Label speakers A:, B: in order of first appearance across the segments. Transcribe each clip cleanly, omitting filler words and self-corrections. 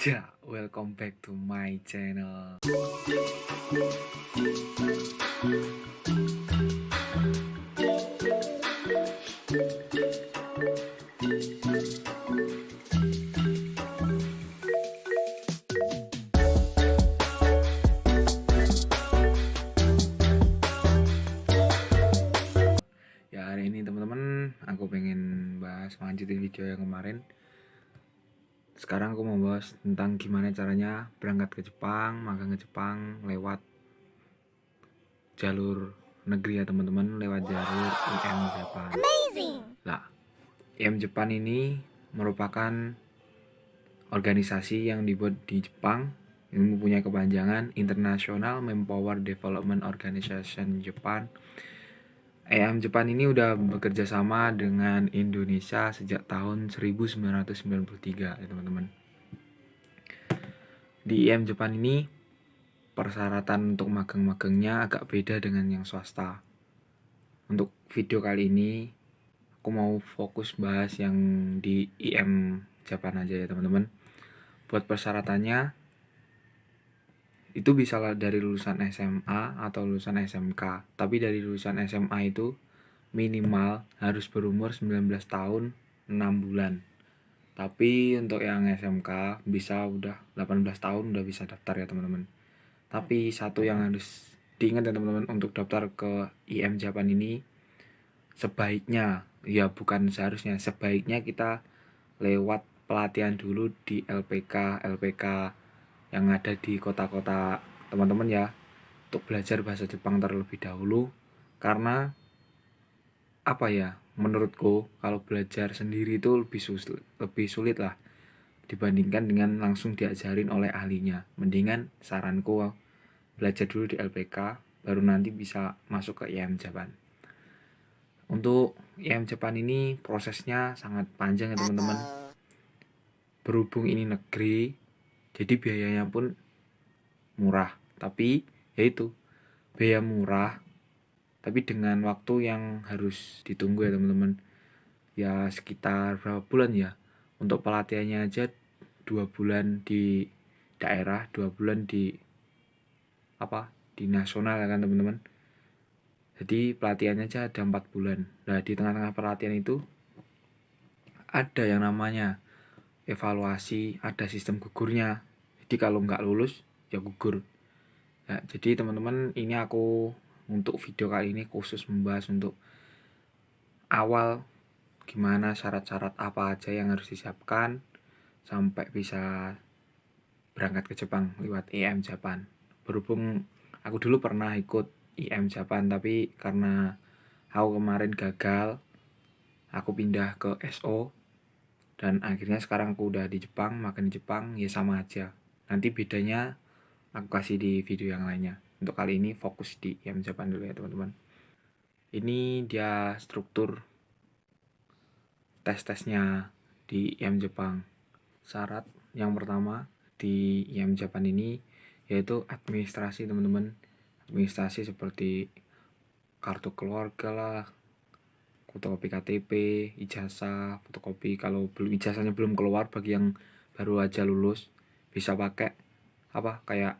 A: Ja, welcome back to my channel. Ya, hari ini teman-teman, aku pengen lanjutin video yang kemarin. Sekarang aku mau bahas tentang gimana caranya berangkat ke Jepang, magang ke Jepang lewat jalur negeri ya teman-teman, lewat jalur IM Jepang. Lah, IM Jepang ini merupakan organisasi yang dibuat di Jepang yang mempunyai kepanjangan International Manpower Development Organization Japan. IM Jepang ini udah bekerja sama dengan Indonesia sejak tahun 1993 ya teman-teman. Di IM Jepang ini persyaratan untuk magang-magangnya agak beda dengan yang swasta. Untuk video kali ini aku mau fokus bahas yang di IM Jepang aja ya teman-teman. Buat persyaratannya itu bisa dari lulusan SMA atau lulusan SMK. Tapi dari lulusan SMA itu minimal harus berumur 19 tahun 6 bulan. Tapi untuk yang SMK bisa udah 18 tahun udah bisa daftar ya teman-teman. Tapi satu yang harus diingat ya teman-teman, untuk daftar ke IM Japan ini sebaiknya, ya bukan seharusnya, sebaiknya kita lewat pelatihan dulu di LPK yang ada di kota-kota teman-teman ya, untuk belajar bahasa Jepang terlebih dahulu. Karena apa ya, menurutku kalau belajar sendiri itu lebih sulit lah dibandingkan dengan langsung diajarin oleh ahlinya. Mendingan saranku belajar dulu di LPK baru nanti bisa masuk ke IM Japan. Untuk IM Japan ini prosesnya sangat panjang ya teman-teman. Berhubung ini negeri, jadi biayanya pun murah. Tapi yaitu biaya murah tapi dengan waktu yang harus ditunggu ya teman-teman. Ya sekitar berapa bulan ya, untuk pelatihannya aja 2 bulan di daerah, 2 bulan di nasional ya kan teman-teman. Jadi pelatihannya aja ada 4 bulan. Nah di tengah-tengah pelatihan itu ada yang namanya evaluasi, ada sistem gugurnya. Jadi kalau nggak lulus ya gugur. Ya, jadi teman-teman, ini aku untuk video kali ini khusus membahas untuk awal gimana syarat-syarat apa aja yang harus disiapkan sampai bisa berangkat ke Jepang lewat IM Japan. Berhubung aku dulu pernah ikut IM Japan, tapi karena aku kemarin gagal, aku pindah ke SO dan akhirnya sekarang aku udah di Jepang, makan di Jepang, ya sama aja. Nanti bedanya aku kasih di video yang lainnya. Untuk kali ini fokus di IM Japan dulu ya teman-teman. Ini dia struktur tes-tesnya di IM Jepang. Syarat yang pertama di IM Japan ini yaitu administrasi teman-teman. Administrasi seperti kartu keluarga lah, fotokopi KTP, ijazah, fotokopi. Kalau belum ijazahnya belum keluar, bagi yang baru aja lulus bisa pakai kayak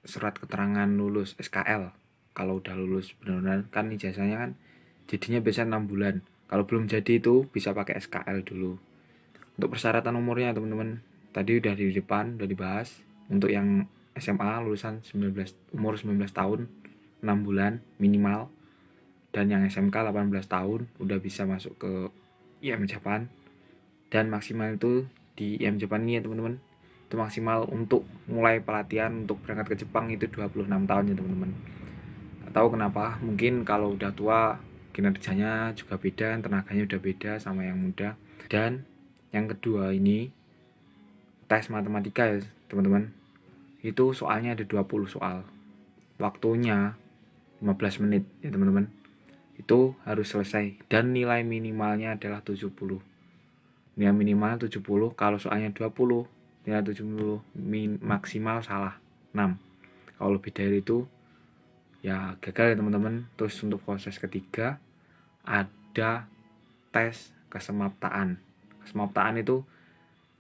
A: surat keterangan lulus SKL. Kalau udah lulus benar-benar kan ijazahnya kan jadinya biasanya 6 bulan. Kalau belum jadi itu bisa pakai SKL dulu. Untuk persyaratan umurnya teman-teman, tadi udah di depan udah dibahas. Untuk yang SMA lulusan umur 19 tahun 6 bulan minimal, dan yang SMK 18 tahun udah bisa masuk ke IM Japan. Dan maksimal itu di IM Japan ini ya teman-teman, itu maksimal untuk mulai pelatihan untuk berangkat ke Jepang itu 26 tahun ya teman-teman. Gak tahu kenapa, mungkin kalau udah tua kinerjanya juga beda, tenaganya udah beda sama yang muda. Dan yang kedua ini tes matematika ya teman-teman. Itu soalnya ada 20 soal. Waktunya 15 menit ya teman-teman. Itu harus selesai dan nilai minimalnya adalah 70. Nilai minimal 70, kalau soalnya 20, nilai 70 maksimal salah 6. Kalau lebih dari itu ya gagal ya teman-teman. Terus untuk proses ketiga ada tes kesemaptaan. Kesemaptaan itu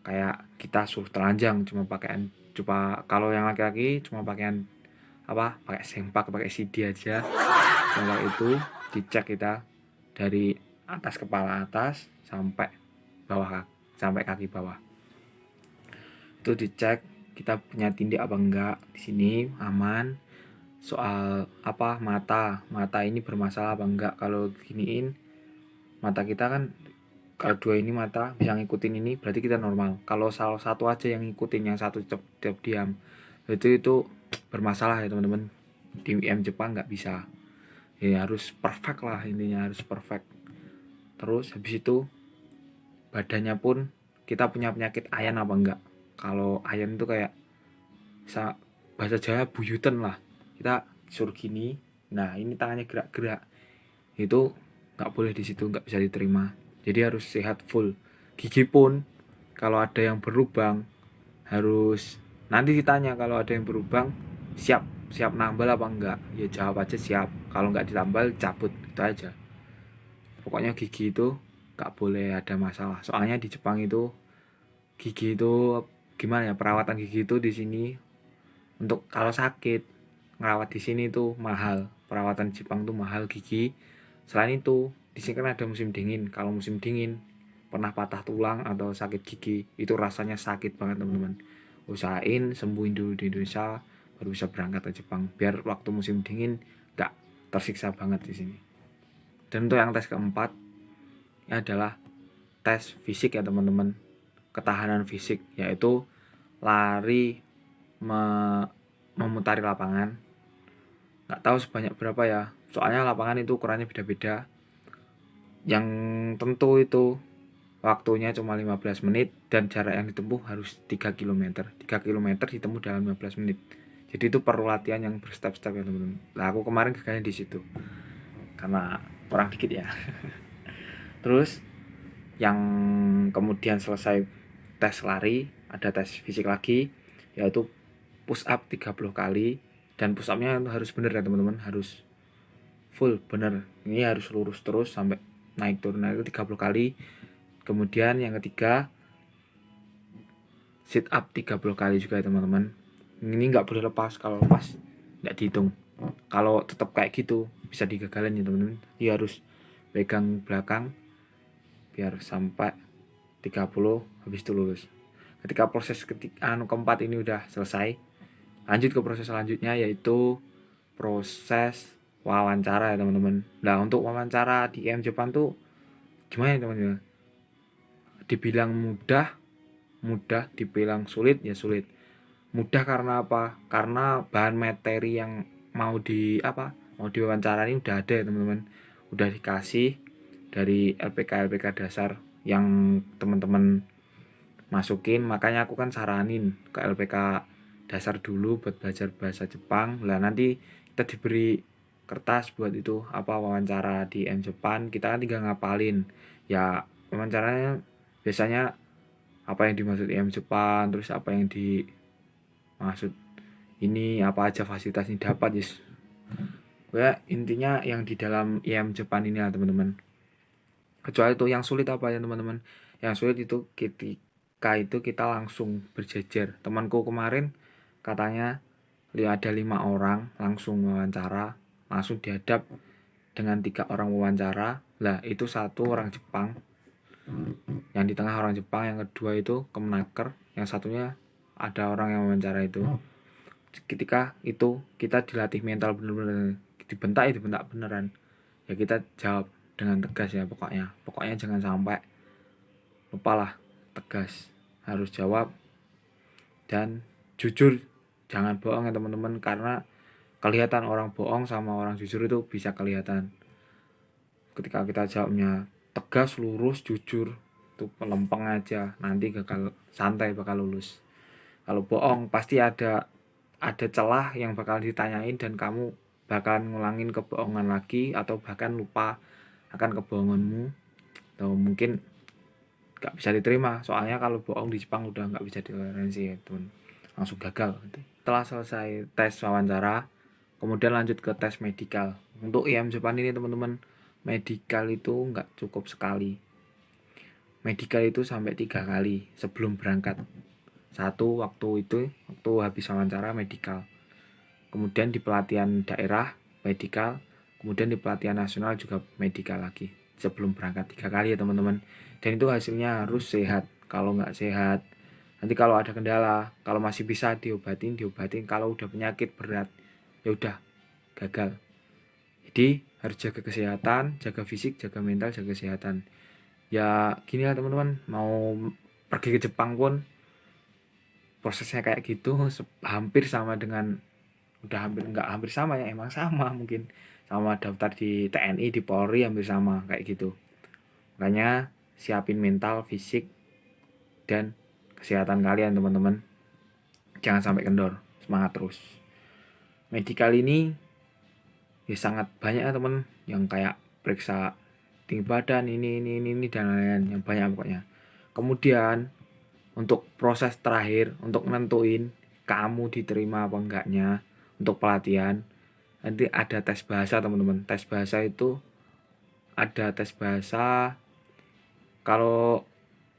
A: kayak kita suruh telanjang cuma kalau yang laki-laki cuma pakaian pakai sempak, pakai CD aja. Kalau itu dicek kita dari atas kepala atas sampai bawah, sampai kaki bawah. Itu dicek kita punya tindik apa enggak. Di sini aman. Soal mata ini bermasalah apa enggak. Kalau giniin mata kita kan, kalau dua ini mata bisa ngikutin ini berarti kita normal. Kalau salah satu aja yang ngikutin, yang satu tetap diam, itu bermasalah ya teman-teman. Di IM Jepang nggak bisa, ya harus perfect lah, intinya harus perfect. Terus habis itu badannya pun kita punya penyakit ayan apa enggak. Kalau ayan itu kayak bahasa Jawa buyutan lah, kita suruh gini, nah ini tangannya gerak-gerak, itu nggak boleh, di situ nggak bisa diterima. Jadi harus sehat full. Gigi pun kalau ada yang berlubang harus, nanti ditanya kalau ada yang berlubang siap nambal apa enggak, ya jawab aja siap. Kalau nggak ditambal cabut, itu aja. Pokoknya gigi itu nggak boleh ada masalah. Soalnya di Jepang itu gigi itu gimana ya, perawatan gigi itu di sini untuk kalau sakit ngerawat di sini tuh mahal. Perawatan Jepang tuh mahal gigi. Selain itu di sini kan ada musim dingin. Kalau musim dingin pernah patah tulang atau sakit gigi, itu rasanya sakit banget teman-teman. Usahain sembuhin dulu di Indonesia baru bisa berangkat ke Jepang, biar waktu musim dingin gak tersiksa banget di sini. Dan untuk yang tes keempat ini adalah tes fisik ya teman-teman, ketahanan fisik, yaitu lari memutari lapangan. Nggak tahu sebanyak berapa ya, soalnya lapangan itu ukurannya beda-beda. Yang tentu itu waktunya cuma 15 menit dan jarak yang ditempuh harus 3 km. 3 km ditempuh dalam 15 menit. Jadi itu perlu latihan yang berstep-step ya teman-teman. Nah, aku kemarin gagalnya di situ karena kurang dikit ya. Terus yang kemudian selesai tes lari, ada tes fisik lagi, yaitu push up 30 kali. Dan push upnya harus bener ya teman-teman, harus full bener. Ini harus lurus terus sampai naik turun itu 30 kali. Kemudian yang ketiga sit up 30 kali juga ya teman-teman. Ini nggak boleh lepas, kalau lepas nggak dihitung. Kalau tetap kayak gitu bisa digagalin ya teman-teman. Dia harus pegang belakang biar sampai 30, habis itu lurus. Ketika proses keempat ini udah selesai, lanjut ke proses selanjutnya, yaitu proses wawancara ya teman-teman. Nah, untuk wawancara di IM Jepang tuh gimana ya teman-teman? Dibilang mudah, dibilang sulit ya sulit. Mudah karena apa? Karena bahan materi yang mau diwawancara ini udah ada ya teman-teman. Udah dikasih dari LPK dasar yang teman-teman masukin. Makanya aku kan saranin ke LPK dasar dulu buat belajar bahasa Jepang. Lah nanti kita diberi kertas buat itu wawancara di IM Jepang, kita kan tinggal ngapalin. Ya wawancaranya biasanya apa yang dimaksud IM Jepang, terus apa yang dimaksud ini, apa aja fasilitas yang dapat, yes. Ya intinya yang di dalam IM Jepang ini lah teman-teman. Kecuali itu yang sulit apa ya teman-teman, yang sulit itu ketika itu kita langsung berjejer. Temanku kemarin katanya ada 5 orang langsung wawancara, langsung dihadap dengan 3 orang wawancara. Lah itu satu orang Jepang, yang di tengah orang Jepang, yang kedua itu Kemenaker, yang satunya ada orang yang wawancara itu. Ketika itu kita dilatih mental bener-bener, dibentak beneran. Ya kita jawab dengan tegas ya, pokoknya jangan sampai lupa lah, tegas, harus jawab dan jujur, jangan bohong ya teman-teman, karena kelihatan orang bohong sama orang jujur itu bisa kelihatan. Ketika kita jawabnya tegas, lurus, jujur, itu pelempeng aja, nanti santai bakal lulus. Kalau bohong pasti ada celah yang bakal ditanyain dan kamu bakalan ngulangin kebohongan lagi, atau bahkan lupa akan kebohonganmu, atau mungkin gak bisa diterima. Soalnya kalau bohong di Jepang udah gak bisa ditoleransi ya teman, langsung gagal gitu. Setelah selesai tes wawancara, kemudian lanjut ke tes medikal. Untuk IM Jepang ini teman-teman, medikal itu gak cukup sekali. medical itu sampai 3 kali sebelum berangkat. Satu waktu habis wawancara medical. Kemudian di pelatihan daerah medical, kemudian di pelatihan nasional juga medical lagi sebelum berangkat 3 kali ya teman-teman. Dan itu hasilnya harus sehat. Kalau nggak sehat, nanti kalau ada kendala, kalau masih bisa diobatin. Kalau udah penyakit berat, ya udah gagal. Jadi harus jaga kesehatan, jaga fisik, jaga mental, jaga kesehatan. Ya gini lah teman-teman, mau pergi ke Jepang pun prosesnya kayak gitu, hampir sama dengan, nggak hampir sama ya, emang sama mungkin sama daftar di TNI, di Polri, hampir sama kayak gitu. Makanya siapin mental, fisik, dan kesehatan kalian teman-teman, jangan sampai kendor, semangat terus. Medical ini ya sangat banyak ya teman, yang kayak periksa tinggi badan, ini dan lain-lain, yang banyak pokoknya. Kemudian untuk proses terakhir, untuk nentuin kamu diterima apa enggaknya untuk pelatihan, nanti ada tes bahasa teman-teman. Tes bahasa itu ada tes bahasa, kalau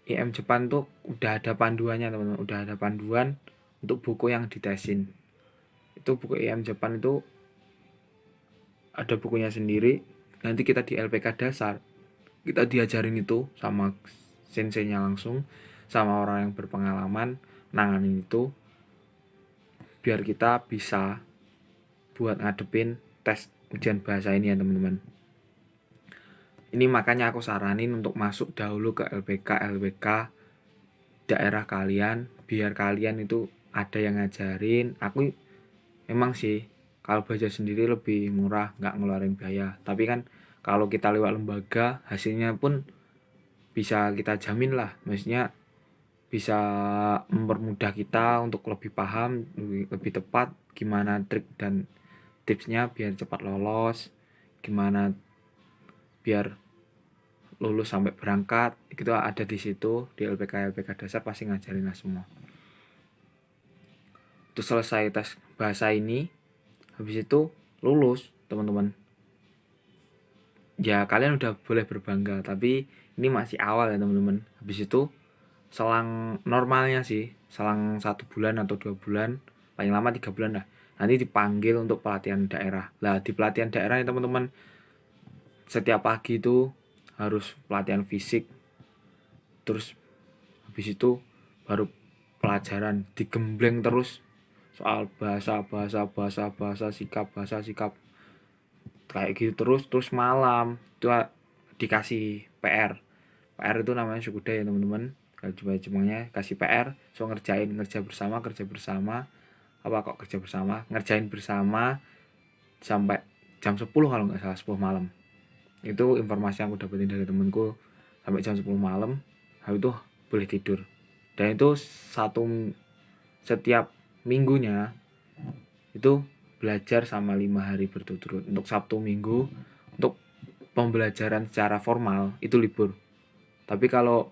A: IM Jepang tuh udah ada panduannya teman-teman, udah ada panduan untuk buku yang ditesin. Itu buku IM Jepang itu ada bukunya sendiri. Nanti kita di LPK dasar kita diajarin itu sama senseinya langsung, sama orang yang berpengalaman nanganin itu, biar kita bisa buat ngadepin tes ujian bahasa ini ya teman-teman. Ini makanya aku saranin untuk masuk dahulu ke LPK daerah kalian, biar kalian itu ada yang ngajarin. Aku emang sih kalau belajar sendiri lebih murah, nggak ngeluarin biaya. Tapi kan kalau kita lewat lembaga, hasilnya pun bisa kita jamin lah. Maksudnya bisa mempermudah kita untuk lebih paham, lebih tepat gimana trik dan tipsnya biar cepat lolos, gimana biar lulus sampai berangkat. Itu ada di situ, di LPK dasar pasti ngajarin lah semua. Terus selesai tes bahasa ini, habis itu lulus teman-teman, ya kalian udah boleh berbangga. Tapi ini masih awal ya teman-teman. Habis itu selang normalnya sih, selang 1 bulan atau 2 bulan, paling lama 3 bulan lah, nanti dipanggil untuk pelatihan daerah. Lah di pelatihan daerah ya teman-teman, setiap pagi itu harus pelatihan fisik, terus habis itu baru pelajaran, digembleng terus soal bahasa, sikap kayak gitu terus malam itu dikasih PR itu namanya Sukuda ya teman-teman. Kalau coba Jepangnya kasih PR, so kerja bersama ngerjain bersama sampai jam 10 kalau nggak salah, 10 malam. Itu informasi yang aku dapetin dari temenku, sampai jam 10 malam habis itu boleh tidur. Dan itu setiap minggunya itu belajar sama 5 hari berturut-turut. Untuk Sabtu Minggu untuk pembelajaran secara formal itu libur. Tapi kalau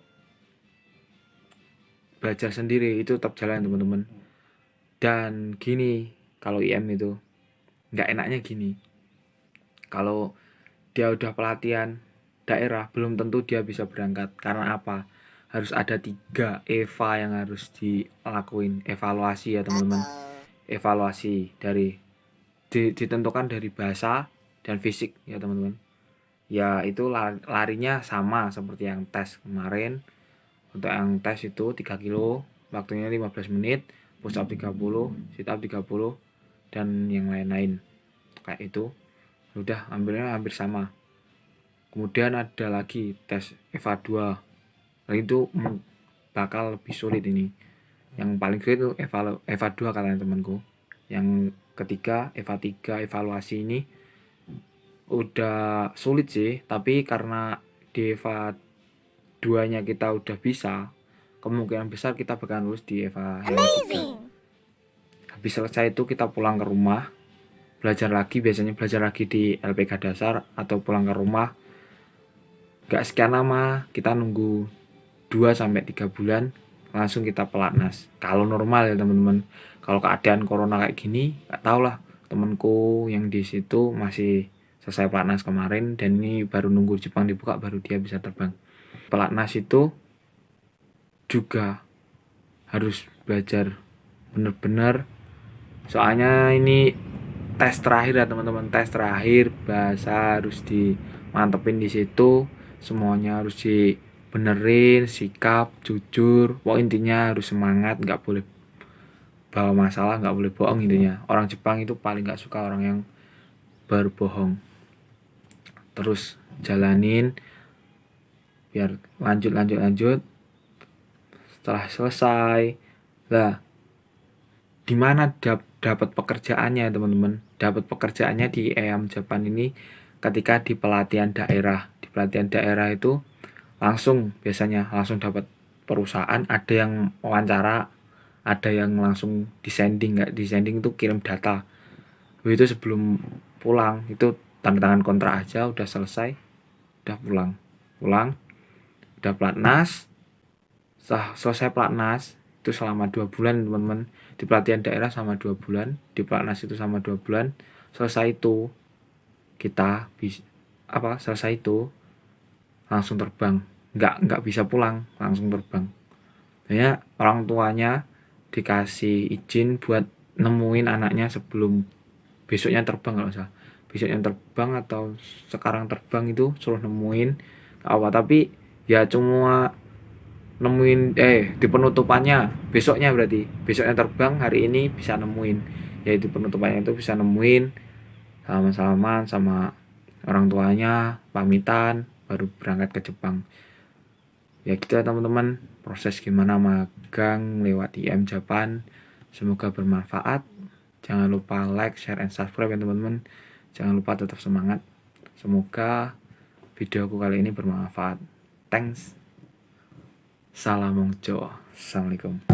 A: belajar sendiri itu tetap jalan teman-teman. Dan gini, kalau IM itu nggak enaknya gini, kalau dia udah pelatihan daerah belum tentu dia bisa berangkat. Karena apa? Harus ada 3 EVA yang harus dilakuin, evaluasi ya teman-teman. Evaluasi dari ditentukan dari bahasa dan fisik ya teman-teman. Ya itu larinya sama seperti yang tes kemarin. Untuk yang tes itu 3 kilo, waktunya 15 menit, push up 30, sit up 30, dan yang lain-lain kayak itu. Udah hampir sama. Kemudian ada lagi tes EVA 2. Nah itu bakal lebih sulit ini. Yang paling sulit itu EVA 2 katanya temanku. Yang ketiga EVA 3 evaluasi ini udah sulit sih, tapi karena di EVA 2-nya kita udah bisa, kemungkinan besar kita bakal lulus di EVA yang 3. Habis selesai itu kita pulang ke rumah, biasanya belajar lagi di LPK dasar atau pulang ke rumah. Gak sekian lama, kita nunggu 2-3 bulan langsung kita pelatnas. Kalau normal ya teman-teman. Kalau keadaan corona kayak gini, gak tau lah. Temanku yang di situ masih selesai pelatnas kemarin dan ini baru nunggu Jepang dibuka baru dia bisa terbang. Pelatnas itu juga harus belajar bener-bener, soalnya ini tes terakhir ya teman-teman, tes terakhir bahasa harus dimantepin di situ, semuanya harus dibenerin, sikap jujur, pokoknya intinya harus semangat, nggak boleh bawa masalah, nggak boleh bohong. Intinya orang Jepang itu paling nggak suka orang yang berbohong. Terus jalanin biar lanjut. Setelah selesai lah, dimana dapat pekerjaannya teman-teman? Dapat pekerjaannya di EAM Japan ini ketika di pelatihan daerah. Di pelatihan daerah itu biasanya langsung dapat perusahaan, ada yang wawancara, ada yang langsung disending. Nggak disending itu kirim data. Itu sebelum pulang itu tanda tangan kontrak aja udah selesai, udah pulang udah platnas. Selesai platnas itu selama 2 bulan teman-teman, di pelatihan daerah sama 2 bulan, di platnas itu sama 2 bulan. Selesai itu kita selesai itu langsung terbang, nggak bisa pulang, langsung terbang. Ya, orang tuanya dikasih izin buat nemuin anaknya sebelum besoknya terbang, kalau salah besoknya terbang atau sekarang terbang, itu suruh nemuin tapi ya cuma nemuin di penutupannya besoknya, berarti besoknya terbang, hari ini bisa nemuin, yaitu penutupannya itu bisa nemuin, salaman sama orang tuanya, pamitan, baru berangkat ke Jepang. Ya gitu ya teman-teman, proses gimana magang lewat IM Japan. Semoga bermanfaat. Jangan lupa like, share, and subscribe ya teman-teman. Jangan lupa tetap semangat. Semoga videoku kali ini bermanfaat. Thanks. Salam Mongjo. Assalamualaikum.